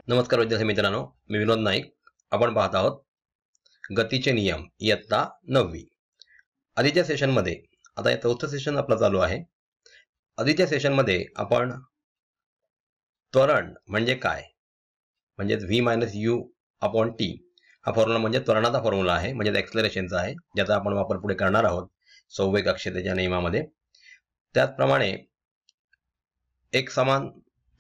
नमस्कार विद्यार्थी मित्रांनो, मी विनोद नाईक. आपण पाहत आहोत गतीचे नियम इयत्ता 9वी. आधीच्या सेशनमध्ये, आता हे चौथं सेशन आपलं चालू आहे. आधीच्या सेशनमध्ये आपण त्वरण म्हणजे काय, म्हणजे v-u/t हा फॉर्म्युला म्हणजे त्वरणाचा फॉर्म्युला आहे, म्हणजे एक्सलरेशनचा आहे, ज्याचा आपण वापर पुढे करणार आहोत संवेग अक्षतेच्या नियमामध्ये. त्याचप्रमाणे एक समान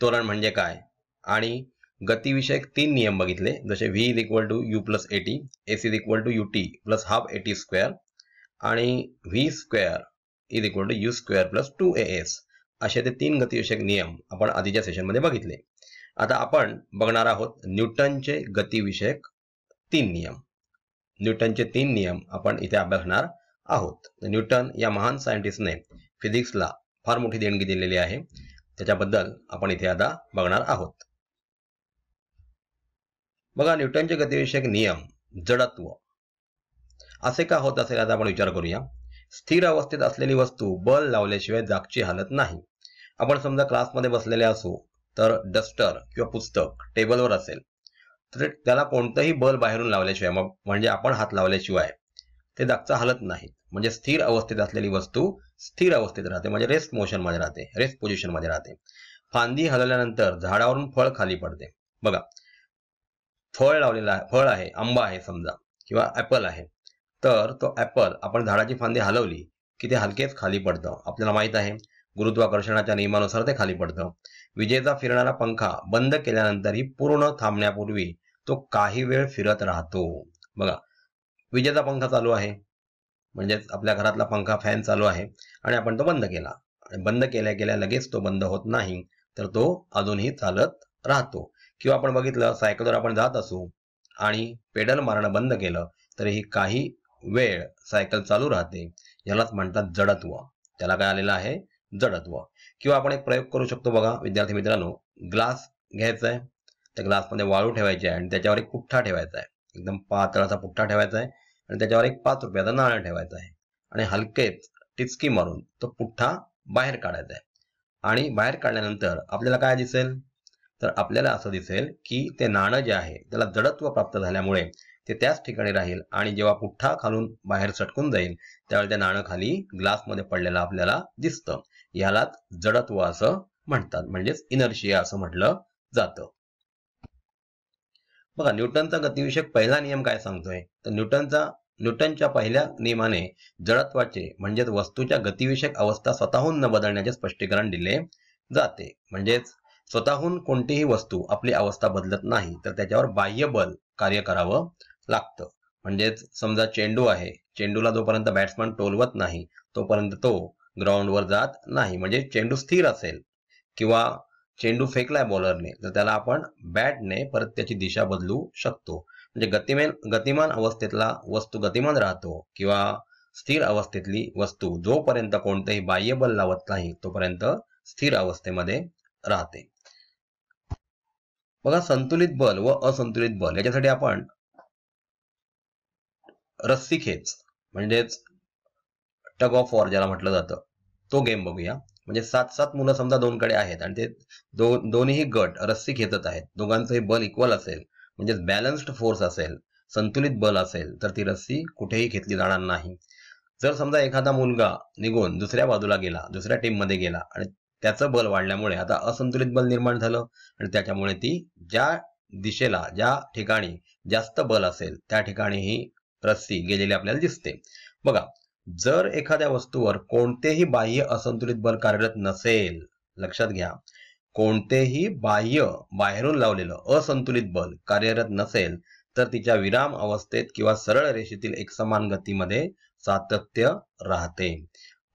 त्वरण म्हणजे काय आणि गतीविषयक 3 नियम बघितले, जसे v = u+at, s = ut + ½ at² आणि v² = u² + 2as असे ते 3 गतीविषयक नियम आपण आधीच्या सेशनमध्ये बघितले. आता आपण बघणार आहोत न्यूटनचे गतीविषयक 3 नियम. न्यूटनचे 3 नियम आपण इथे अभ्यासणार आहोत. न्यूटन या महान सायंटिस्टने फिजिक्सला फार मोठी देणगी दिलेली आहे, त्याच्याबद्दल आपण इथे आता बघणार आहोत. बघा, न्यूटनचे गतीविषयक नियम. जडत्व असे का होत असेल, आता आपण विचार करूया. स्थिर अवस्थेत असलेली वस्तू बल लावल्याशिवाय जागची हालत नाही. आपण समजा क्लासमध्ये बसलेले असू, तर डस्टर किंवा पुस्तक टेबलवर असेल, तर त्याला कोणतंही बल बाहेरून लावल्याशिवाय, म्हणजे आपण हात लावल्याशिवाय ते जागचा हालत नाही. म्हणजे स्थिर अवस्थेत असलेली वस्तू स्थिर अवस्थेत राहते, म्हणजे रेस्ट मोशन मध्ये राहते, रेस्ट पोझिशन मध्ये राहते. फांदी हलवल्यानंतर झाडावरून फळ खाली पडते. बघा, फळ लावलेला आहे, फळ आहे, आंबा आहे समजा, किंवा ऍपल आहे, तर तो ऍपल आपण झाडाची फांदी हलवली की ते हलकेच खाली पडतं. आपल्याला माहित आहे गुरुत्वाकर्षणाच्या नियमानुसार ते खाली पडतं. विजेचा फिरणारा पंखा बंद केल्यानंतरही पूर्ण थांबण्यापूर्वी तो काही वेळ फिरत राहतो. बघा, विजेचा पंखा चालू आहे, म्हणजेच आपल्या घरातला पंखा, फॅन चालू आहे, आणि आपण तो बंद केला, आणि बंद केल्या केल्या लगेच तो बंद होत नाही, तर तो अजूनही चालत राहतो. किंवा आपण बघितलं, सायकलवर आपण जात असू आणि पेडल मारणं बंद केलं तरीही काही वेळ सायकल चालू राहते. यालाच म्हणतात जडत्व. त्याला काय आलेलं आहे? जडत्व. किंवा आपण एक प्रयोग करू शकतो. बघा विद्यार्थी मित्रांनो, ग्लास घ्यायचा आहे, त्या ग्लासमध्ये वाळू ठेवायची आहे आणि त्याच्यावर एक पुठ्ठा ठेवायचा आहे, एकदम पातळाचा पुठ्ठा ठेवायचा आहे, आणि त्याच्यावर एक 5 रुपयाचं नाणं ठेवायचं आहे, आणि हलकेच टिचकी मारून तो पुठ्ठा बाहेर काढायचा आहे. आणि बाहेर काढल्यानंतर आपल्याला काय दिसेल? तर आपल्याला असं दिसेल की ते नाणं जे आहे त्याला जडत्व प्राप्त झाल्यामुळे ते त्याच ठिकाणी राहील, आणि जेव्हा पुठ्ठा खालून बाहेर सटकून जाईल त्यावेळी ते नाणं खाली ग्लासमध्ये पडलेलं आपल्याला दिसतं. यालाच जडत्व असं म्हणतात, म्हणजेच इनर्शिया असं म्हटलं जातं. बघा, न्यूटनचा गतीविषयक पहिला नियम काय सांगतोय, तर न्यूटनच्या पहिल्या नियमाने जडत्वाचे, म्हणजेच वस्तूच्या गतिविषयक अवस्था स्वतःहून न बदलण्याचे स्पष्टीकरण दिले जाते. म्हणजेच स्वतःहून कोणतीही वस्तू आपली अवस्था बदलत नाही, तर त्याच्यावर बाह्य बल कार्य करावं लागतं. म्हणजेच समजा चेंडू आहे, चेंडूला जोपर्यंत बॅट्समन टोलवत नाही तोपर्यंत तो ग्राउंडवर जात नाही. म्हणजे चेंडू स्थिर असेल किंवा चेंडू फेकलाय बॉलरने, तर त्याला आपण बॅटने परत त्याची दिशा बदलू शकतो. म्हणजे गतिमान अवस्थेतला वस्तू गतिमान राहतो, किंवा स्थिर अवस्थेतली वस्तू जोपर्यंत कोणतेही बाह्य बल लावत नाही तोपर्यंत स्थिर अवस्थेमध्ये राहते. बघा, संतुलित बल व असंतुलित बल याच्यासाठी आपण रस्सी खेच, म्हणजेच टग ऑफ वॉर ज्याला म्हटलं जातं, तो गेम बघूया. म्हणजे 7 मुलं समजा 2 कडे आहेत, आणि ते दोन्ही गट रस्सी खेचत आहेत. दोघांचंही बल इक्वल असेल, म्हणजेच बॅलन्स्ड फोर्स असेल, संतुलित बल असेल, तर ती रस्सी कुठेही खेचली जाणार नाही. जर समजा एखादा मुलगा निघून दुसऱ्या बाजूला गेला, दुसऱ्या टीम मध्ये गेला, आणि त्याचं बल वाढल्यामुळे आता असंतुलित बल निर्माण झालं, आणि त्याच्यामुळे ती ज्या दिशेला, ज्या ठिकाणी जास्त बल असेल त्या ठिकाणी ही रस्सी गेलेली आपल्याला दिसते. बघा, जर एखाद्या वस्तूवर कोणतेही बाह्य असंतुलित बल कार्यरत नसेल, लक्षात घ्या, कोणतेही बाहेरून लावलेलं असंतुलित बल कार्यरत नसेल, तर तिच्या विराम अवस्थेत किंवा सरळ रेषेतील एकसमान गतीमध्ये सातत्य राहते.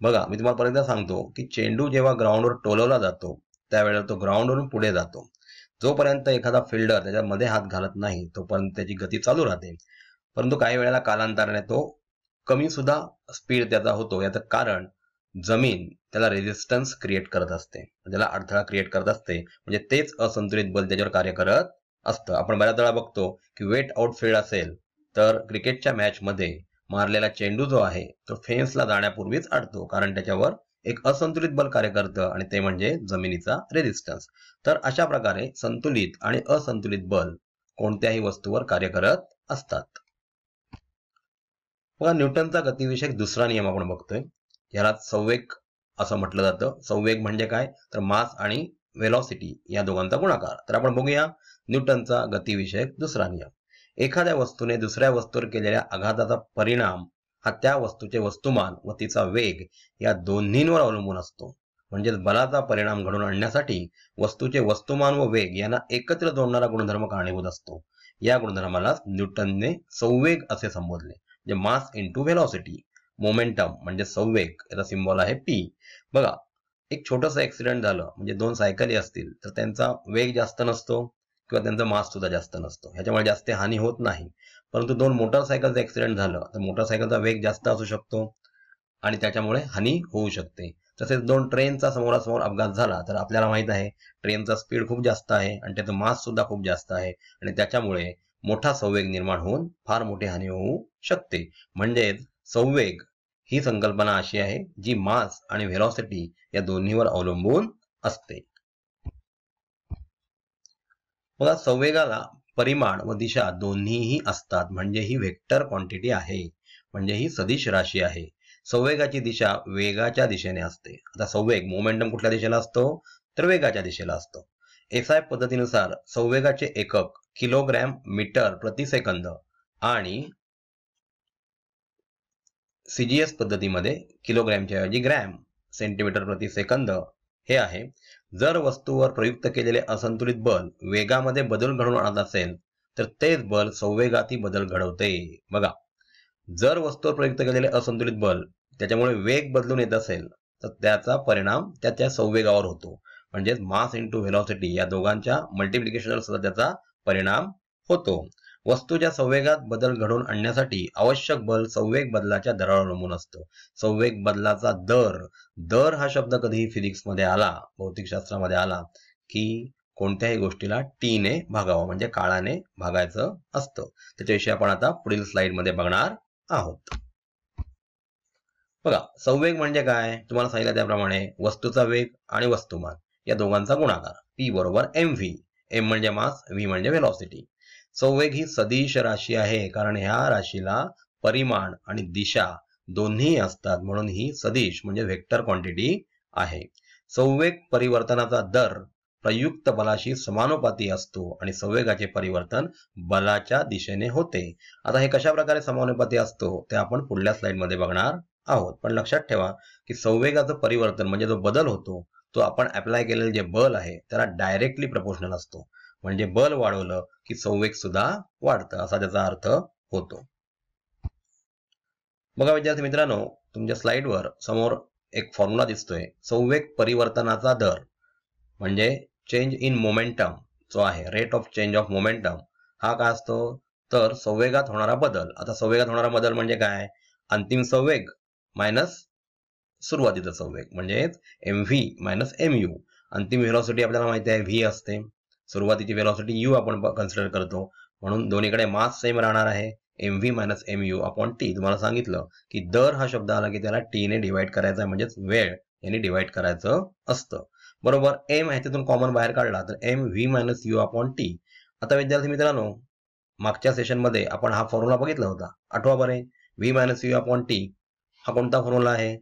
बघा, मी तुम्हाला परत एकदा सांगतो की चेंडू जेव्हा ग्राउंडवर टोलवला जातो त्यावेळेला तो ग्राउंडवरून पुढे जातो. जोपर्यंत एखादा फिल्डर त्याच्यामध्ये हात घालत नाही तोपर्यंत त्याची गती चालू राहते. परंतु काही वेळेला कालांतराने तो कमी सुद्धा स्पीड त्याचा होतो. याचं कारण जमीन त्याला रेजिस्टन्स क्रिएट करत असते, त्याला अडथळा क्रिएट करत असते, म्हणजे तेच असंतुलित बल त्याच्यावर कार्य करत असतं. आपण बऱ्याच वेळा बघतो की वेट आउटफील्ड असेल तर क्रिकेटच्या मॅच मध्ये मारलेला चेंडू जो आहे तो फेन्सला जाण्यापूर्वीच अडतो, कारण त्याच्यावर एक असंतुलित बल कार्य करतं आणि ते म्हणजे जमिनीचा रेझिस्टन्स. तर अशा प्रकारे संतुलित आणि असंतुलित बल कोणत्याही वस्तूवर कार्य करत असतात. बघा, न्यूटनचा गतिविषयक दुसरा नियम आपण बघतोय. याला संवेग असं म्हटलं जातं. संवेग म्हणजे काय, तर मास आणि वेलॉसिटी या दोघांचा गुणाकार. तर आपण बघूया न्यूटनचा गतिविषयक दुसरा नियम. एखाद्या वस्तूने दुसऱ्या वस्तूवर केलेल्या आघाताचा परिणाम हा त्या वस्तूचे वस्तुमान व तिचा वेग या दोन्हींवर अवलंबून असतो. म्हणजेच बलाचा परिणाम घडून आणण्यासाठी वस्तूचे वस्तुमान व वेग यांना एकत्र जोडणारा गुणधर्म कारणीभूत असतो. या गुणधर्माला न्यूटनने संवेग असे संबोधले. म्हणजे मास इंटू व्हेलॉसिटी. मोमेंटम म्हणजे संवेग, याचा सिम्बॉल आहे पी. बघा, एक छोटंसं ऍक्सिडेंट झालं म्हणजे दोन सायकली असतील तर त्यांचा वेग जास्त नसतो किंवा त्यांचा मास सुद्धा जास्त नसतो, ह्याच्यामुळे जास्त हानी होत नाही. परंतु दोन मोटरसायकलचं ऍक्सिडेंट झालं तर मोटरसायकलचा वेग जास्त असू शकतो आणि त्याच्यामुळे हानी होऊ शकते. तसेच दोन ट्रेनचा समोरासमोर अपघात झाला तर आपल्याला माहित आहे ट्रेनचा स्पीड खूप जास्त आहे आणि त्याचं मास सुद्धा खूप जास्त आहे आणि त्याच्यामुळे मोठा संवेग निर्माण होऊन फार मोठी हानी होऊ शकते. म्हणजेच संवेग ही संकल्पना अशी आहे जी मास आणि व्हेलॉसिटी या दोन्हीवर अवलंबून असते. बघा, संवेगाला परिमाण व दिशा दोन्हीही असतात. म्हणजे ही व्हेक्टर क्वांटिटी आहे, म्हणजे ही सदिश राशी आहे. संवेगाची दिशा वेगाच्या दिशेने असते. आता संवेग मोमेंटम कुठल्या दिशेला असतो, तर वेगाच्या दिशेला असतो. एसआय पद्धतीनुसार संवेगाचे एकक किलोग्रॅम मीटर प्रति सेकंद आणि सीजीएस पद्धतीमध्ये किलोग्रॅमच्या ऐवजी ग्रॅम सेंटीमीटर प्रति सेकंद हे आहे. जर वस्तूवर प्रयुक्त केलेले असंतुलित बल वेगामध्ये बदल घडवून आणत असेल तर तेच बल संवेगातही बदल घडवते. बघा, जर वस्तूवर प्रयुक्त केलेले असंतुलित बल त्याच्यामुळे वेग बदलून येत असेल तर त्याचा परिणाम त्याच्या संवेगावर होतो. म्हणजेच मास इंटू व्हेलॉसिटी या दोघांच्या मल्टिप्लिकेशनवर सुद्धा त्याचा परिणाम होतो. वस्तूच्या संवेगात बदल घडवून आणण्यासाठी आवश्यक बल संवेग बदलाच्या दरावर अवलंबून असतो. संवेग बदलाचा दर हा शब्द कधीही फिजिक्समध्ये आला, भौतिकशास्त्रामध्ये आला की कोणत्याही गोष्टीला टी ने भागावं म्हणजे काळाने भागायचं असतं. त्याच्याविषयी आपण आता पुढील स्लाइडमध्ये बघणार आहोत. बघा, संवेग म्हणजे काय, तुम्हाला सांगितलं त्याप्रमाणे वस्तूचा वेग आणि वस्तुमान या दोघांचा गुणाकार. पी बरोबर एम व्ही. एम म्हणजे मास, व्ही म्हणजे व्हेलॉसिटी. संवेग ही सदिश राशी आहे कारण ह्या राशीला परिमाण आणि दिशा दोन्ही असतात, म्हणून ही सदिश म्हणजे व्हेक्टर क्वांटिटी आहे. संवेग परिवर्तनाचा दर प्रयुक्त बलाशी समानुपाती असतो आणि संवेगाचे परिवर्तन बलाच्या दिशेने होते. आता हे कशा प्रकारे समानुपाती असतो ते आपण पुढल्या स्लाइडमध्ये बघणार आहोत. पण लक्षात ठेवा की संवेगाचं परिवर्तन म्हणजे जो बदल होतो तो आपण अप्लाय केलेले जे बल आहे त्याला डायरेक्टली प्रपोर्शनल असतो. म्हणजे बल वाढवलं की संवेग सुद्धा वाढतं असा त्याचा अर्थ होतो. बघा विद्यार्थी मित्रांनो, तुमच्या स्लाइडवर समोर एक फॉर्म्युला दिसतोय. संवेग परिवर्तनाचा दर म्हणजे चेंज इन मोमेंटम जो आहे, rate of change of momentum, हा काय असतो तर संवेगात होणारा बदल. आता संवेगात होणारा बदल म्हणजे काय, अंतिम संवेग मायनस सुरुवातीचा संवेग म्हणजे M V minus M U. अंतिम व्हेलॉसिटी आपल्याला माहिती आहे व्ही असते, सुरुवातीची व्हेलॉसिटी यू आपण कन्सिडर करतो, म्हणून दोन्हीकडे मास सेम राहणार आहे. M V minus M U upon T. तुम्हाला सांगितलं की दर हा शब्द आला की त्याला टी ने डिवाइड करायचा आहे, म्हणजेच वेळ यांनी डिवाइड करायचं असतं. बरोबर, एम आहे तिथून कॉमन बाहेर काढला तर M V minus U upon T. आता विद्यार्थी मित्रांनो, मागच्या सेशनमध्ये आपण हा फॉर्म्युला बघितला होता, आठवा बरे. V minus U upon T हा कोणता फॉर्म्युला आहे,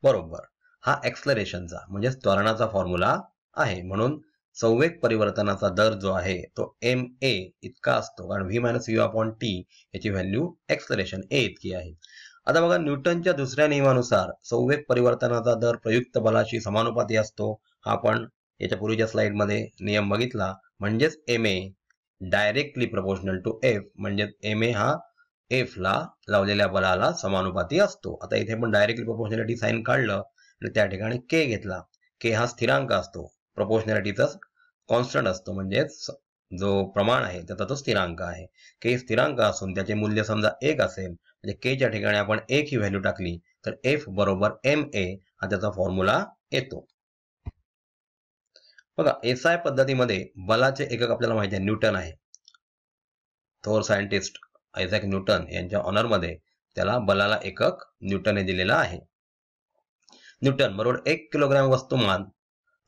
बरोबर, हा एक्सलरेशनचा म्हणजे त्वरणाचा फॉर्म्युला आहे. म्हणून संवेग परिवर्तनाचा दर जो आहे तो एम ए इतका असतो कारण V minus U upon T याची व्हॅल्यू एक्सलरेशन ए इतकी आहे. आता बघा, न्यूटनच्या दुसऱ्या नियमानुसार संवेग परिवर्तनाचा दर प्रयुक्त बलाशी समानुपाती असतो. हा आपण याच्या पूर्वीच्या स्लाइडमध्ये नियम बघितला. म्हणजेच M A directly proportional to F. म्हणजे एम ए हा एफ ला लावलेल्या बलाला समानुपाती असतो. आता इथे पण डायरेक्टली प्रोपोर्शनॅलिटी साइन काढलं आणि त्या ठिकाणी के घेतला. के हा स्थिरांक असतो, प्रोपोर्शनॅलिटीचा कॉन्स्टंट असतो, म्हणजे जो प्रमाण आहे त्याचा तो स्थिरांक आहे. के स्थिरांक असून त्याचे मूल्य समजा 1 असेल म्हणजे के च्या ठिकाणी आपण 1 ही व्हॅल्यू टाकली तर एफ बरोबर एम ए हा त्याचा फॉर्म्युला येतो. बघा, एसआय पद्धतीमध्ये बलाचे एकक आपल्याला माहिती आहे न्यूटन आहे. थोर सायंटिस्ट आयझॅक न्यूटन यांच्या ऑनरमध्ये त्याला बलाला एकक न्यूटन हे दिलेला आहे. न्यूटन बरोबर 1 किलोग्रॅम वस्तुमान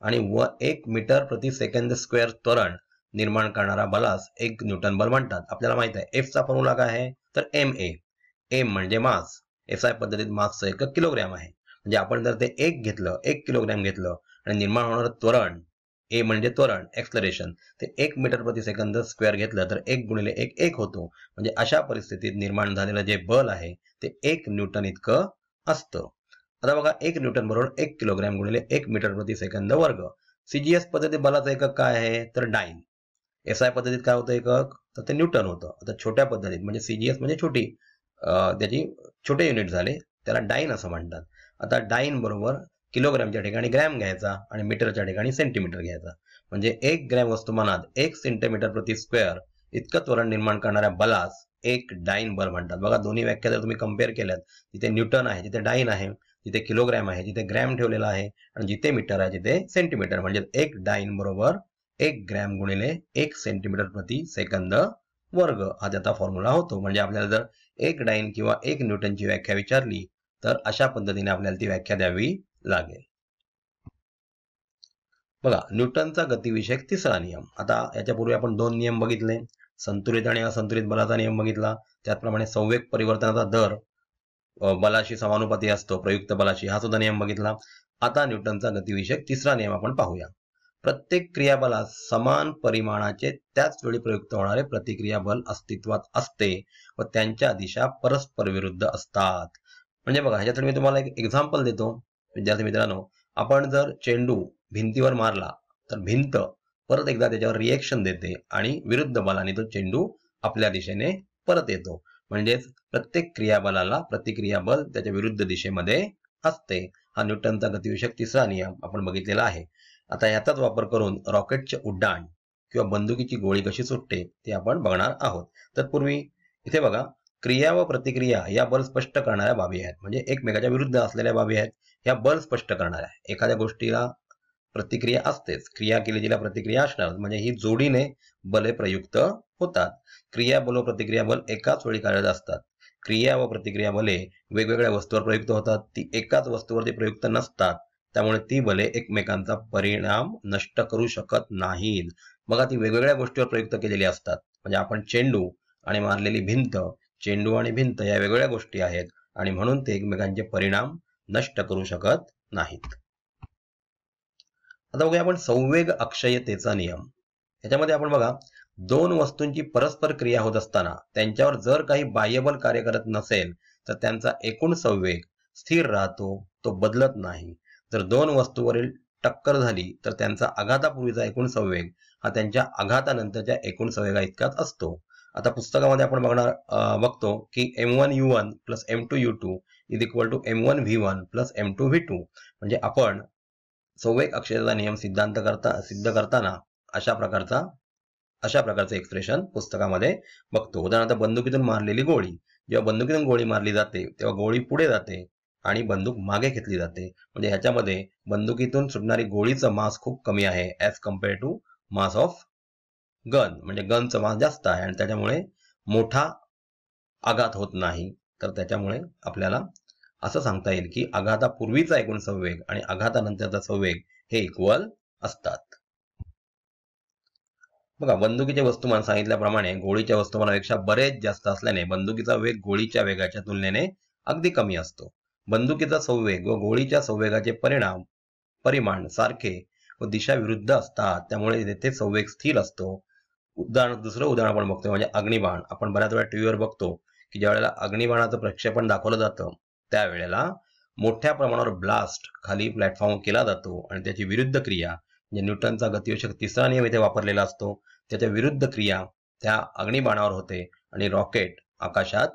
आणि 1 मीटर प्रति सेकंद स्क्वेअर त्वरण निर्माण करणारा बलास 1 न्यूटन बल म्हणतात. आपल्याला माहित आहे एफ चा फॉर्म्युला काय आहे तर MA. एम म्हणजे मास, SI पद्धतीत मासचं एकक किलोग्रॅम आहे. म्हणजे आपण जर ते 1 किलोग्रॅम घेतलं आणि निर्माण होणारं त्वरण ए म्हणजे त्वरण एक्सलरेशन ते 1 मीटर प्रति सेकंद स्क्वेअर घेतलं तर 1 गुणिले 1 होतो. म्हणजे अशा परिस्थितीत निर्माण झालेलं जे बल आहे ते 1 न्यूटन इतकं असतं. आता बघा 1 न्यूटन बरोबर 1 किलोग्रॅम गुणिले 1 मीटर प्रति सेकंद वर्ग. CGS पद्धतीत बलाचं एकक काय आहे तर डाईन. SI पद्धतीत काय होतं एकक तर ते न्यूटन होतं. आता छोट्या पद्धतीत म्हणजे CGS म्हणजे छोटी त्याची छोटे युनिट झाले त्याला डाईन असं म्हणतात. आता डाईन बरोबर किलोग्रॅमच्या ठिकाणी ग्रॅम घ्यायचा आणि मीटरच्या ठिकाणी सेंटीमीटर घ्यायचा. म्हणजे 1 ग्रॅम वस्तुमानात 1 सेंटीमीटर प्रति स्क्वेअर इतकं त्वरण निर्माण करणाऱ्या बलास 1 डाईन बल म्हणतात. बघा दोन्ही व्याख्या जर तुम्ही कम्पेअर केल्यात जिथे न्यूटन आहे जिथे डाईन आहे, जिथे किलोग्रॅम आहे जिथे ग्रॅम ठेवलेला आहे आणि जिथे मीटर आहे जिथे सेंटीमीटर. म्हणजे 1 डाईन बरोबर 1 ग्रॅम गुणिले 1 सेंटीमीटर प्रति सेकंद वर्ग हा त्याचा फॉर्म्युला होतो. म्हणजे आपल्याला जर 1 डाईन किंवा 1 न्यूटनची व्याख्या विचारली तर अशा पद्धतीने आपल्याला ती व्याख्या द्यावी लागेल. बघा न्यूटनचा गतिविषयक तिसरा नियम. आता याच्यापूर्वी आपण 2 नियम बघितले, संतुलित आणि असंतुलित बलाचा नियम बघितला. त्याचप्रमाणे संवेग परिवर्तनाचा दर बलाशी समानुपाती असतो प्रयुक्त बलाशी हा सुद्धा नियम बघितला. आता न्यूटनचा गतिविषयक तिसरा नियम आपण पाहूया. प्रत्येक क्रियाबलास समान परिमाणाचे त्याच वेळी प्रयुक्त होणारे प्रतिक्रिया बल अस्तित्वात असते व त्यांच्या दिशा परस्पर विरुद्ध असतात. म्हणजे बघा ह्याच्यासाठी मी तुम्हाला एक एक्झाम्पल देतो. विद्यार्थी मित्रांनो, आपण जर चेंडू भिंतीवर मारला तर भिंत परत एकदा त्याच्यावर रिएक्शन देते आणि विरुद्ध बलाने तो चेंडू आपल्या दिशेने परत येतो. म्हणजेच प्रत्येक क्रियाबलाला प्रतिक्रिया बल त्याच्या विरुद्ध दिशेमध्ये असते. हा न्यूटनचा गतिविषयक तिसरा नियम आपण बघितलेला आहे. आता याचाच वापर करून रॉकेटचे उड्डाण किंवा बंदुकीची गोळी कशी सुटते ते आपण बघणार आहोत. तत्पूर्वी इथे बघा क्रिया व प्रतिक्रिया या बल स्पष्ट करणाऱ्या बाबी आहेत. म्हणजे एकमेकाच्या विरुद्ध असलेल्या बाबी आहेत. ह्या बल स्पष्ट करणाऱ्या. एखाद्या गोष्टीला प्रतिक्रिया असतेच, क्रिया केली तिला प्रतिक्रिया असणार. म्हणजे ही जोडीने बले प्रयुक्त होतात. क्रिया बल व प्रतिक्रिया बल एकाच वेळी कार्यरत असतात. क्रिया व प्रतिक्रिया बले वेगवेगळ्या वस्तूवर प्रयुक्त होतात. ती एकाच वस्तूवरती प्रयुक्त नसतात. त्यामुळे ती बले एकमेकांचा परिणाम नष्ट करू शकत नाहीत. बघा ती वेगवेगळ्या गोष्टीवर प्रयुक्त केलेली असतात. म्हणजे आपण चेंडू आणि मारलेली भिंत, चेंडू आणि भिंत या वेगवेगळ्या गोष्टी आहेत आणि म्हणून ते एकमेकांचे परिणाम नष्ट करू शकत नाहीत. आता बघूया आपण संवेग अक्षयतेचा नियम. याच्यामध्ये आपण बघा दोन वस्तूंची परस्पर क्रिया होत असताना त्यांच्यावर जर काही बाह्यबल कार्य करत नसेल तर त्यांचा एकूण संवेग स्थिर राहतो, तो बदलत नाही. जर दोन वस्तूवरील टक्कर झाली तर त्यांचा आघातापूर्वीचा एकूण संवेग हा त्यांच्या आघातानंतरच्या एकूण संवेगा इतकाच असतो. आता पुस्तकामध्ये आपण बघतो की M1U1 plus M2U2 is equal to M1V1 plus M2V2. म्हणजे आपण संवेग अक्षयतेचा नियम सिद्ध करताना अशा प्रकारचं एक्सप्रेशन पुस्तकामध्ये बघतो. उदाहरणार्थ बंदुकीतून मारलेली गोळी. जेव्हा बंदुकीतून गोळी मारली जाते तेव्हा गोळी पुढे जाते आणि बंदूक मागे घेतली जाते. म्हणजे ह्याच्यामध्ये बंदुकीतून सुटणारी गोळीचं मास खूप कमी आहे as compare to mass of gun. म्हणजे गनचं मास जास्त आहे आणि त्याच्यामुळे मोठा आघात होत नाही. तर त्याच्यामुळे आपल्याला असं सांगता येईल की आघातापूर्वीचा एकूण संवेग आणि आघातानंतरचा संवेग हे इक्वल असतात. बघा बंदुकीचे वस्तुमान सांगितल्याप्रमाणे गोळीच्या वस्तुमानापेक्षा बरेच जास्त असल्याने बंदुकीचा वेग गोळीच्या वेगाच्या तुलनेने अगदी कमी असतो. बंदुकीचा संवेग व गोळीच्या संवेगाचे परिमाण सारखे व दिशा विरुद्ध असतात. त्यामुळे तेथे संवेग स्थिर असतो. दुसरं उदाहरण आपण बघतो म्हणजे अग्निबाण. आपण बऱ्याच वेळा टीव्हीवर बघतो की ज्या वेळेला अग्निबाणाचं प्रक्षेपण दाखवलं जातं त्यावेळेला मोठ्या प्रमाणावर ब्लास्ट खाली प्लॅटफॉर्म केला जातो आणि त्याची विरुद्ध क्रिया म्हणजे न्यूटनचा गतिविषयक तिसरा नियम इथे वापरलेला असतो. त्याच्या विरुद्ध क्रिया त्या अग्निबाणावर होते आणि रॉकेट आकाशात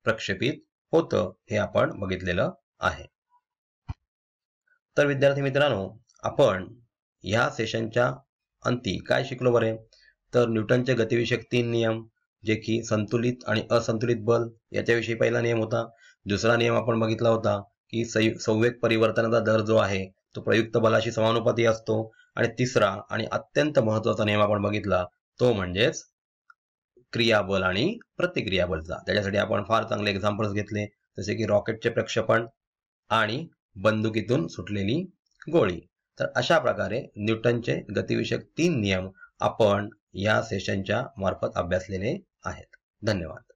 प्रक्षेपित होतं हे आपण बघितलेलं आहे. तर विद्यार्थी मित्रांनो, आपण ह्या सेशनच्या अंती काय शिकलो बरे? तर न्यूटनचे गतिविषयक 3 नियम जे की संतुलित आणि असंतुलित बल याच्याविषयी पहिला नियम होता. दुसरा नियम आपण बघितला होता की संवेग परिवर्तनाचा दर जो आहे तो प्रयुक्त बलाशी समानुपाती असतो. आणि तिसरा आणि अत्यंत महत्त्वाचा नियम आपण बघितला तो म्हणजेच क्रियाबल आणि प्रतिक्रिया बलचा. त्याच्यासाठी आपण फार चांगले एक्झाम्पल्स घेतले जसे की रॉकेटचे प्रक्षेपण आणि बंदुकीतून सुटलेली गोळी. तर अशा प्रकारे न्यूटनचे गतिविषयक 3 नियम आपण या सेशनच्या मार्फत अभ्यासलेले आहेत. धन्यवाद.